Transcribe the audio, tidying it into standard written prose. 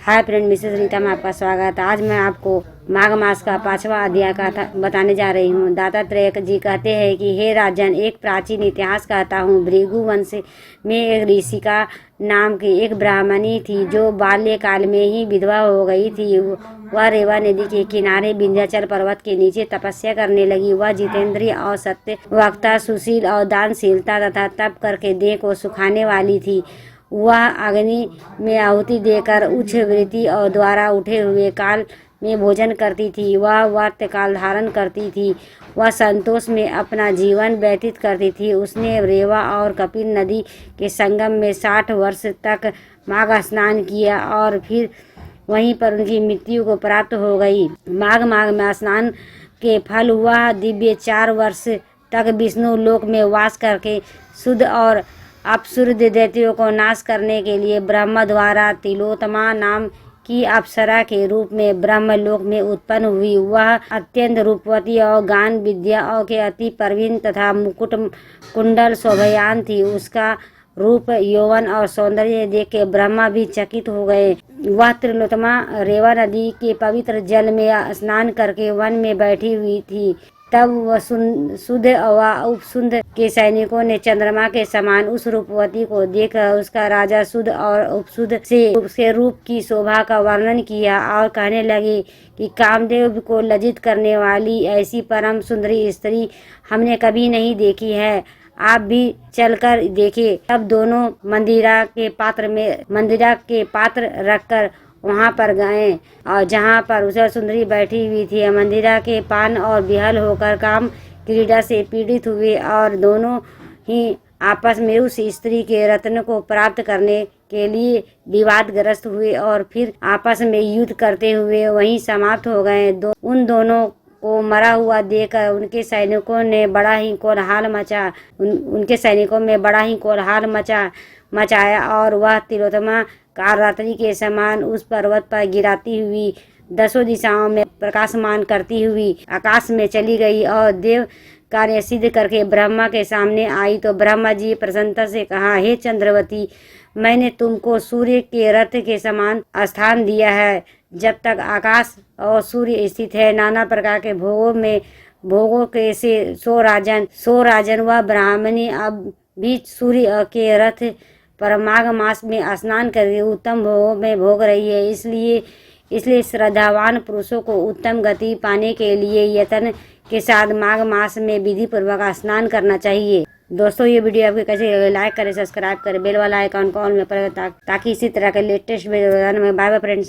Hi friend, Mrs Rita में आपका स्वागत है। आज मैं आपको माघ मास का 5वां अध्याय का बताने जा रही हूँ। दत्तात्रेय जी कहते हैं कि हे राजन, एक प्राचीन इतिहास कहता हूँ। भृगु वंश में एक ऋषिका नाम की एक ब्राह्मणी थी जो बाल्यकाल में ही विधवा हो गई थी। वह रेवा नदी के किनारे विंध्याचल पर्वत के नीचे तपस्या करने लगी। वह जितेंद्रिय और सत्य वक्ता, सुशील और दानशीलता तथा तप करके देह को सुखाने वाली थी। वह अग्नि में आहुति देकर उच्च वृत्ति और द्वारा उठे हुए काल में भोजन करती थी। वह वर्त काल धारण करती थी। वह संतोष में अपना जीवन व्यतीत करती थी। उसने रेवा और कपिल नदी के संगम में 60 वर्ष तक माघ स्नान किया और फिर वहीं पर उनकी मृत्यु को प्राप्त हो गई। माघ में स्नान के फल वह दिव्य 4 वर्ष तक विष्णु लोक में वास करके शुद्ध और अप्सुर दैत्यों को नाश करने के लिए ब्रह्म द्वारा तिलोत्तमा नाम की अप्सरा के रूप में ब्रह्मलोक में उत्पन्न हुई। वह अत्यंत रूपवती और गान विद्या और के अति प्रवीण तथा मुकुट कुंडल शोभयान थी। उसका रूप, यौवन और सौंदर्य देख के ब्रह्मा भी चकित हो गए। वह तिलोत्तमा रेवा नदी के पवित्र जल में स्नान करके वन में बैठी हुई थी। तब वह शुद्ध व उपशुद्ध के सैनिकों ने चंद्रमा के समान उस रूपवती को देखकर उसका राजा शुद्ध और उपशुद्ध से उसके रूप की शोभा का वर्णन किया और कहने लगे कि कामदेव को लज्जित करने वाली ऐसी परम सुंदरी स्त्री हमने कभी नहीं देखी है। आप भी चलकर देखिए। तब दोनों मंदिरा के पात्र रखकर वहां पर गए और जहां पर उषा सुंदरी बैठी हुई थी। मंदिरा के पान और विहल होकर काम क्रीड़ा से पीड़ित हुए और दोनों ही आपस में उस स्त्री के रत्न को प्राप्त करने के लिए विवादग्रस्त हुए और फिर आपस में युद्ध करते हुए वहीं समाप्त हो गए। उन दोनों को मरा हुआ देखकर उनके सैनिकों में बड़ा ही कोलाहल मचाया और वह तिलोत्तमा कालरात्रि के समान उस पर्वत पर गिराती हुई 10 दिशाओं में प्रकाशमान करती हुई आकाश में चली गई और देव कार्य सिद्ध करके ब्रह्मा के सामने आई। तो ब्रह्मा जी प्रसन्नता से कहा, हे चंद्रवती, मैंने तुमको सूर्य के रथ के समान स्थान दिया है। जब तक आकाश और सूर्य स्थित है, नाना प्रकार के भोगों के से सो राजन वह ब्राह्मणी अब भी सूर्य के रथ पर माघ मास में स्नान करके उत्तम भोगों में भोग रही है। इसलिए श्रद्धावान पुरुषों को उत्तम गति पाने के लिए यत्न के साथ माघ मास में विधि पूर्वक स्नान करना चाहिए। दोस्तों, ये वीडियो आपको कैसे लगे? लाइक करें, सब्सक्राइब करें, बेल वाला आइकॉन को ऑन में पर ताकि इसी तरह के लेटेस्ट वीडियो में। Bye bye friends.